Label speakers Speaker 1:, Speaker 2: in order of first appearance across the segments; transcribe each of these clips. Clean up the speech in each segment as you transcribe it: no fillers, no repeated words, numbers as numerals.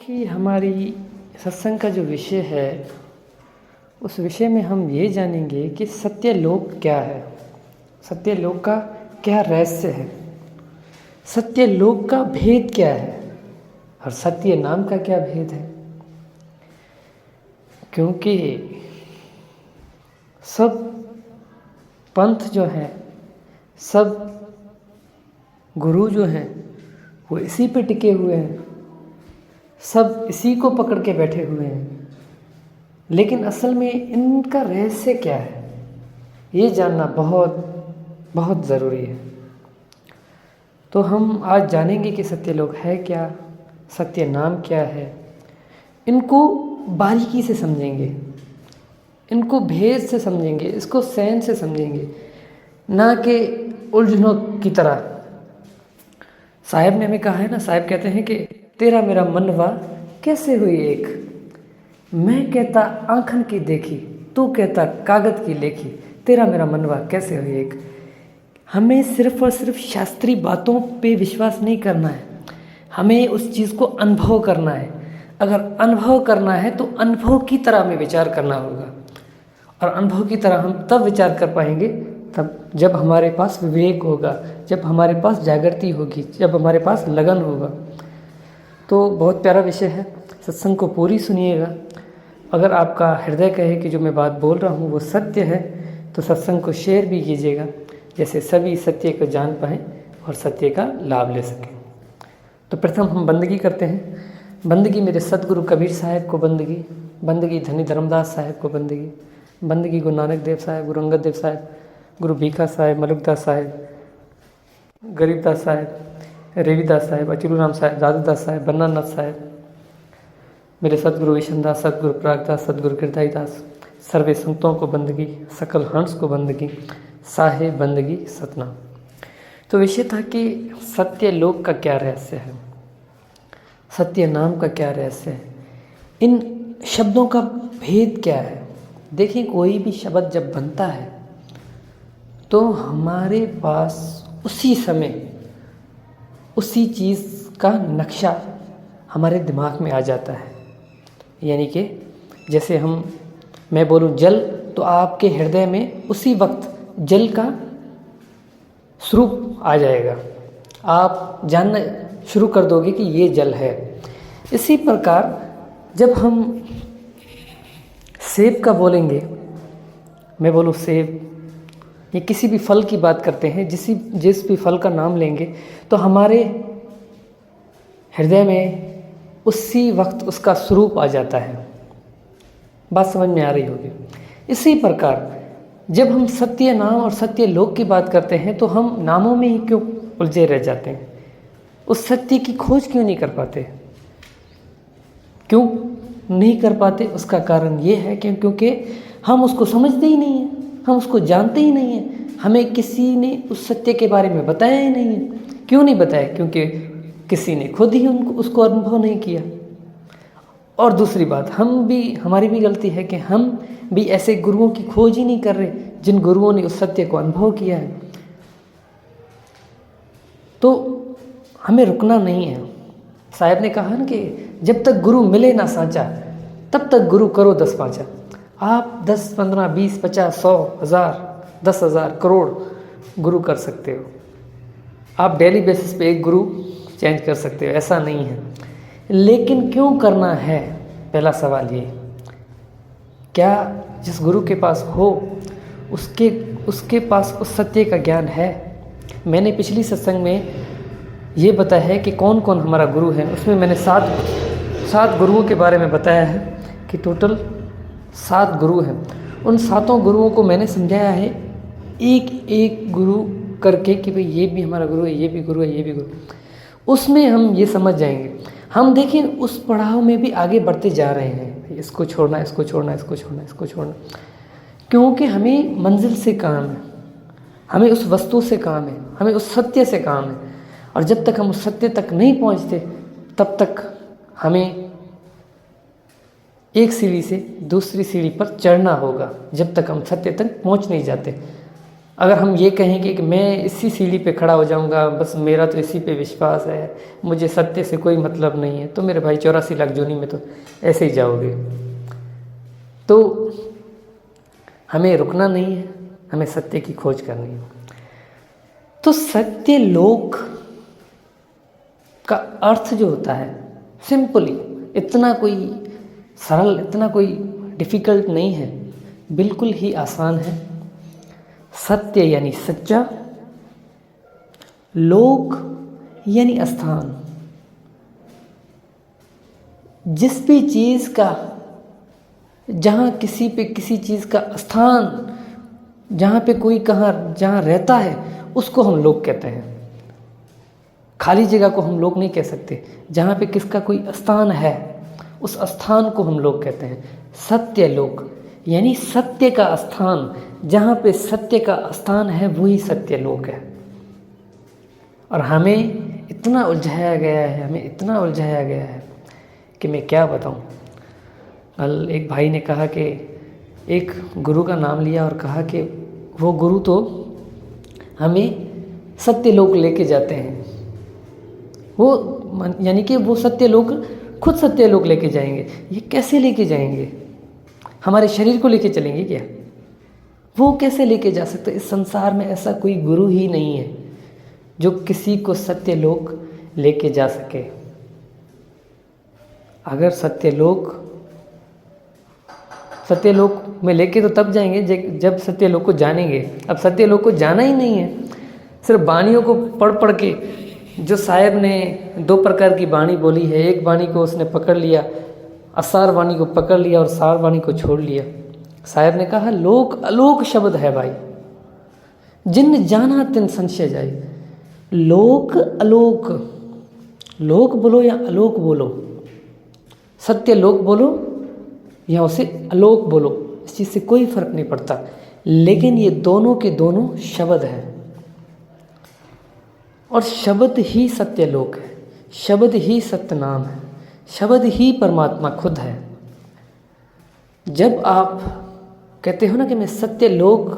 Speaker 1: की हमारी सत्संग का जो विषय है, उस विषय में हम ये जानेंगे कि सत्यलोक क्या है, सत्यलोक का क्या रहस्य है, सत्यलोक का भेद क्या है और सत्य नाम का क्या भेद है। क्योंकि सब पंथ जो है, सब गुरु जो हैं, वो इसी पे टिके हुए हैं, सब इसी को पकड़ के बैठे हुए हैं। लेकिन असल में इनका रहस्य क्या है, ये जानना बहुत बहुत ज़रूरी है। तो हम आज जानेंगे कि सत्यलोक है क्या, सत्य नाम क्या है। इनको बारीकी से समझेंगे, इनको भेद से समझेंगे, इसको सैन से समझेंगे, ना कि उलझनों की तरह। साहब ने हमें कहा है ना, साहब कहते हैं कि तेरा मेरा मनवा कैसे हुई एक, मैं कहता आँखन की देखी, तू कहता कागज़ की लेखी, तेरा मेरा मनवा कैसे हुई एक। हमें सिर्फ और सिर्फ शास्त्रीय बातों पे विश्वास नहीं करना है, हमें उस चीज़ को अनुभव करना है। अगर अनुभव करना है तो अनुभव की तरह हमें विचार करना होगा, और अनुभव की तरह हम तब विचार कर पाएंगे तब जब हमारे पास विवेक होगा, जब हमारे पास जागृति होगी, जब हमारे पास लगन होगा। तो बहुत प्यारा विषय है, सत्संग को पूरी सुनिएगा। अगर आपका हृदय कहे कि जो मैं बात बोल रहा हूँ वो सत्य है, तो सत्संग को शेयर भी कीजिएगा, जैसे सभी सत्य को जान पाएँ और सत्य का लाभ ले सकें। तो प्रथम हम बंदगी करते हैं। बंदगी मेरे सतगुरु कबीर साहब को बंदगी, बंदगी धनी धर्मदास साहब को बंदगी, बंदगी गुरु नानक देव साहब, गुरु अंगद देव साहब, गुरु भीखा साहब, मलुकदास साहब, गरीबदास साहब, रेवीदास साहब, अचलूराम साहब, दादूदास साहब, बन्नानाथ साहब, मेरे सतगुरु विशनदास, सतगुरु प्रागदास, सतगुरु कीर्ताईदास, सर्वे संतों को बंदगी, सकल हंस को बंदगी, साहे बंदगी सतनाम। तो विषय था कि सत्य लोक का क्या रहस्य है, सत्य नाम का क्या रहस्य है, इन शब्दों का भेद क्या है। देखिए, कोई भी शब्द जब बनता है तो हमारे पास उसी समय उसी चीज़ का नक्शा हमारे दिमाग में आ जाता है। यानी कि जैसे मैं बोलूँ जल, तो आपके हृदय में उसी वक्त जल का स्वरूप आ जाएगा, आप जानना शुरू कर दोगे कि ये जल है। इसी प्रकार जब हम सेब का बोलेंगे, मैं बोलूँ सेब, ये किसी भी फल की बात करते हैं, जिस भी फल का नाम लेंगे तो हमारे हृदय में उसी वक्त उसका स्वरूप आ जाता है। बात समझ में आ रही होगी। इसी प्रकार जब हम सत्य नाम और सत्य लोक की बात करते हैं तो हम नामों में ही क्यों उलझे रह जाते हैं, उस सत्य की खोज क्यों नहीं कर पाते। क्यों नहीं कर पाते, उसका कारण ये है क्योंकि हम उसको समझते ही नहीं हैं, हम उसको जानते ही नहीं हैं, हमें किसी ने उस सत्य के बारे में बताया ही नहीं है। क्यों नहीं बताया, क्योंकि किसी ने खुद ही उसको अनुभव नहीं किया। और दूसरी बात, हमारी भी गलती है कि हम भी ऐसे गुरुओं की खोज ही नहीं कर रहे जिन गुरुओं ने उस सत्य को अनुभव किया है। तो हमें रुकना नहीं है। साहब ने कहा ना कि जब तक गुरु मिले ना सांचा, तब तक गुरु करो 10 पाँचा। आप 10, 15, 20, 50, 100, 1000, 10,000, करोड़ गुरु कर सकते हो। आप डेली बेसिस पे एक गुरु चेंज कर सकते हो, ऐसा नहीं है। लेकिन क्यों करना है, पहला सवाल ये। क्या जिस गुरु के पास हो उसके पास उस सत्य का ज्ञान है। मैंने पिछली सत्संग में ये बताया है कि कौन कौन हमारा गुरु है। उसमें मैंने 7 गुरुओं के बारे में बताया है कि टोटल 7 गुरु हैं। उन 7 गुरुओं को मैंने समझाया है एक एक गुरु करके कि भाई ये भी हमारा गुरु है, ये भी गुरु है, ये भी गुरु। उसमें हम ये समझ जाएंगे। हम देखिए उस पड़ाव में भी आगे बढ़ते जा रहे हैं, इसको छोड़ना, इसको छोड़ना, इसको छोड़ना, इसको छोड़ना, क्योंकि हमें मंजिल से काम है, हमें उस वस्तु से काम है, हमें उस सत्य से काम है। और जब तक हम उस सत्य तक नहीं पहुंचते तब तक हमें एक सीढ़ी से दूसरी सीढ़ी पर चढ़ना होगा, जब तक हम सत्य तक पहुंच नहीं जाते। अगर हम ये कहेंगे कि मैं इसी सीढ़ी पे खड़ा हो जाऊंगा, बस मेरा तो इसी पे विश्वास है, मुझे सत्य से कोई मतलब नहीं है, तो मेरे भाई 84 लाख जोनी में तो ऐसे ही जाओगे। तो हमें रुकना नहीं है, हमें सत्य की खोज करनी है। तो सत्य लोक का अर्थ जो होता है सिंपली, इतना कोई सरल, इतना कोई डिफ़िकल्ट नहीं है, बिल्कुल ही आसान है। सत्य यानी सच्चा, लोक यानी स्थान। जिस भी चीज़ का, जहाँ किसी पे किसी चीज़ का स्थान, जहाँ पे कोई जहाँ रहता है, उसको हम लोक कहते हैं। खाली जगह को हम लोक नहीं कह सकते। जहाँ पे किसका कोई स्थान है, उस स्थान को हम लोक कहते हैं। सत्य लोक यानी सत्य का स्थान, जहाँ पे सत्य का स्थान है वही सत्य लोक है। और हमें इतना उलझाया गया है, हमें इतना उलझाया गया है कि मैं क्या बताऊँ। कल एक भाई ने कहा कि एक गुरु का नाम लिया और कहा कि वो गुरु तो हमें सत्य लोक लेके जाते हैं। वो यानी कि वो सत्य लोक, खुद सत्य लोक लेके जाएंगे। ये कैसे लेके जाएंगे? हमारे शरीर को लेके चलेंगे क्या? वो कैसे लेके जा सकते? इस संसार में ऐसा कोई गुरु ही नहीं है जो किसी को सत्य लोक लेके जा सके। अगर सत्य लोक में लेके तो तब जाएंगे जब सत्य लोक को जानेंगे। अब सत्य लोक को जाना ही नहीं है, सिर्फ वाणियों को पढ़ के, जो साहेब ने 2 प्रकार की वाणी बोली है, एक वाणी को उसने पकड़ लिया, असार वाणी को पकड़ लिया और सार वाणी को छोड़ लिया। साहेब ने कहा लोक अलोक शब्द है भाई, जिन जाना तिन संशय जाए। लोक अलोक, लोक बोलो या अलोक बोलो, सत्य लोक बोलो या उसे अलोक बोलो, इस चीज़ से कोई फर्क नहीं पड़ता। लेकिन ये दोनों के दोनों शब्द हैं और शब्द ही सत्य लोक है, शब्द ही सत्य नाम है, शब्द ही परमात्मा खुद है। जब आप कहते हो ना कि मैं सत्य लोक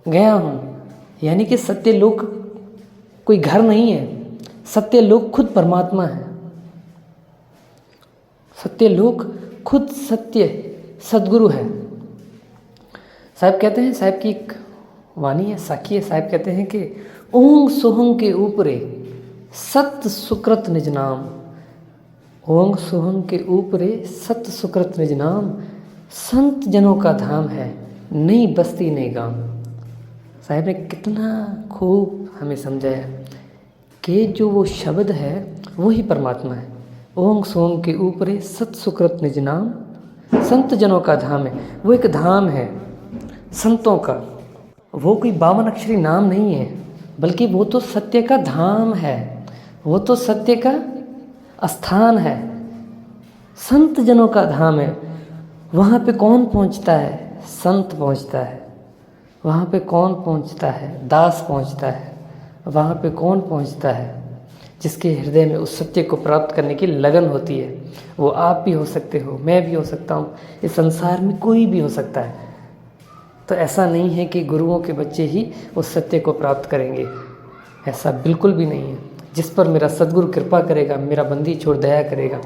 Speaker 1: गया हूँ, यानी कि सत्य लोक कोई घर नहीं है, सत्य लोक खुद परमात्मा है। सत्य लोक खुद सत्य सद्गुरु है। साहब कहते हैं, साहब की एक वाणी है, साखी है, साहब कहते हैं कि ओंग सोहंग के ऊपरे सत्य सुकृत निज नाम। ओंग सोहंग के ऊपरे सत्य सुकृत निज नाम, संत जनों का धाम है, नई बस्ती नई गांव। साहब ने कितना खूब हमें समझाया कि जो वो शब्द है वही परमात्मा है। ओंग सोहंग के ऊपरे सत्य सुकृत निज नाम, संत जनों का धाम है। वो एक धाम है संतों का, वो कोई 52 अक्षरी नाम नहीं है, बल्कि वो तो सत्य का धाम है, वो तो सत्य का स्थान है, संत जनों का धाम है। वहाँ पे कौन पहुँचता है? संत पहुँचता है। वहाँ पे कौन पहुँचता है? दास पहुँचता है। वहाँ पे कौन पहुँचता है? जिसके हृदय में उस सत्य को प्राप्त करने की लगन होती है। वो आप भी हो सकते हो, मैं भी हो सकता हूँ, इस संसार में कोई भी हो सकता है। तो ऐसा नहीं है कि गुरुओं के बच्चे ही उस सत्य को प्राप्त करेंगे, ऐसा बिल्कुल भी नहीं है। जिस पर मेरा सद्गुरु कृपा करेगा, मेरा बंदी छोड़ दया करेगा,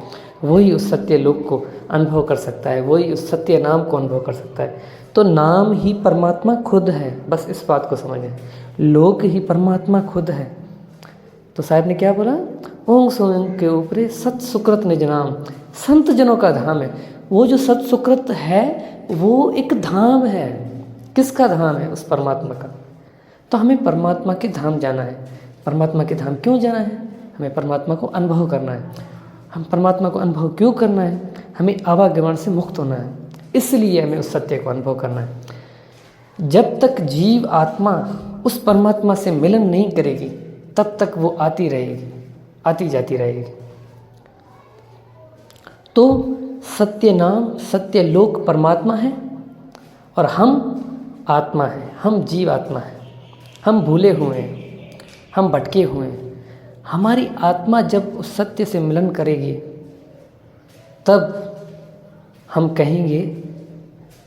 Speaker 1: वही उस सत्य लोक को अनुभव कर सकता है, वही उस सत्य नाम को अनुभव कर सकता है। तो नाम ही परमात्मा खुद है, बस इस बात को समझें। लोक ही परमात्मा खुद है। तो साहब ने क्या बोला? ओंग सोंग के ऊपरे सत सुकृत निज नाम, संत जनों का धाम है। वो जो सत सुकृत है वो एक धाम है। किसका धाम है? उस परमात्मा का। तो हमें परमात्मा के धाम जाना है। परमात्मा के धाम क्यों जाना है? हमें परमात्मा को अनुभव करना है। हम परमात्मा को अनुभव क्यों करना है? हमें आवागमन से मुक्त होना है, इसलिए हमें उस सत्य को अनुभव करना है। जब तक जीव आत्मा उस परमात्मा से मिलन नहीं करेगी, तब तक वो आती रहेगी, आती जाती रहेगी। तो सत्य नाम, सत्य लोक परमात्मा है और हम आत्मा है, हम जीव आत्मा है। हम भूले हुए हैं, हम भटके हुए हैं। हमारी आत्मा जब उस सत्य से मिलन करेगी, तब हम कहेंगे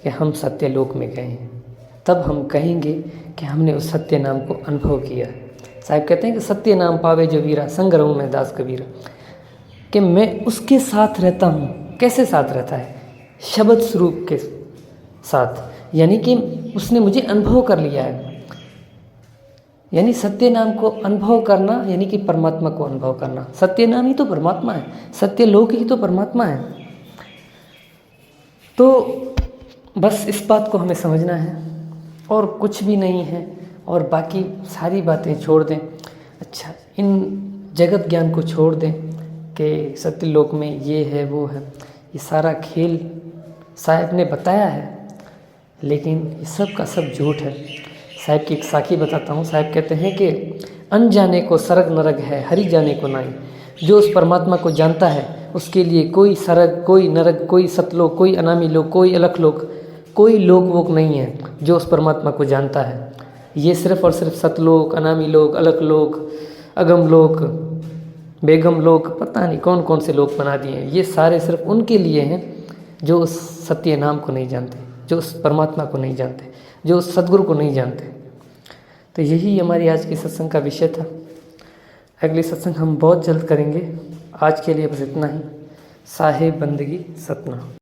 Speaker 1: कि हम सत्य लोक में गए हैं। तब हम कहेंगे कि हमने उस सत्य नाम को अनुभव किया। साहब कहते हैं कि सत्य नाम पावे जो वीरा, संग रहूं मैं दास कबीरा, कि मैं उसके साथ रहता हूँ। कैसे साथ रहता है? शब्द स्वरूप के साथ, यानी कि उसने मुझे अनुभव कर लिया है। यानी सत्य नाम को अनुभव करना यानी कि परमात्मा को अनुभव करना। सत्य नाम ही तो परमात्मा है, सत्य लोक ही तो परमात्मा है। तो बस इस बात को हमें समझना है और कुछ भी नहीं है, और बाकी सारी बातें छोड़ दें। अच्छा, इन जगत ज्ञान को छोड़ दें कि सत्य लोक में ये है वो है, ये सारा खेल साहब ने बताया है, लेकिन ये सब का सब झूठ है। साहब की एक साखी बताता हूँ। साहब कहते हैं कि अनजाने को सरग नरग है, हरि जाने को नाई। जो उस परमात्मा को जानता है उसके लिए कोई सरग, कोई नरक, कोई सतलोक, कोई अनामी लोक, कोई अलख लोक, कोई लोक वोक नहीं है। जो उस परमात्मा को जानता है, ये सिर्फ और सिर्फ सतलोक, अनामी लोक, अलख लोक, अगम लोक, बेगम लोक, पता नहीं कौन कौन से लोक बना दिए हैं। ये सारे सिर्फ उनके लिए हैं जो उस सत्य नाम को नहीं जानते, जो उस परमात्मा को नहीं जानते, जो उस सद्गुरु को नहीं जानते। तो यही हमारी आज की सत्संग का विषय था। अगली सत्संग हम बहुत जल्द करेंगे। आज के लिए बस इतना ही। साहेब बंदगी सतना।